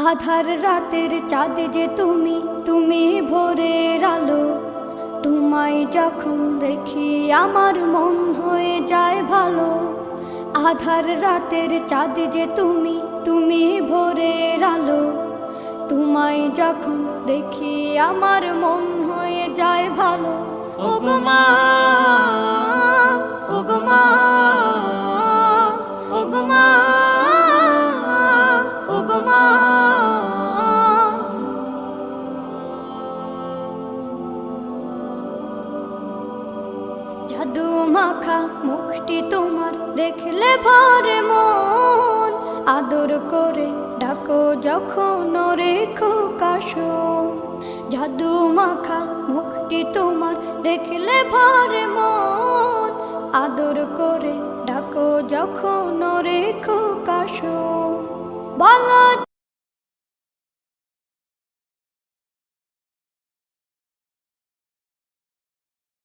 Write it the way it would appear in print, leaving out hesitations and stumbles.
আধার রাতের চাঁদ যে তুমি, তুমি ভোরের আলো। তোমায় যখন দেখি আমার মন হয়ে যায় ভালো। আধার রাতের চাঁদ যে তুমি, তুমি ভোরের আলো। তোমায় যখন দেখি আমার মন হয়ে যায় ভালো। ওগো মা, ওগো মা, ওগো মা, ওগো মা। জাদু মাখা মুখটি তোমার দেখলে ভরে মন। আদর করে ডাকো যখন রেখো কাশন। জাদু মাখা মুখটি তোমার দেখলে ভরে মন। আদর করে ডাকো যখন রেখো কাশন। বলো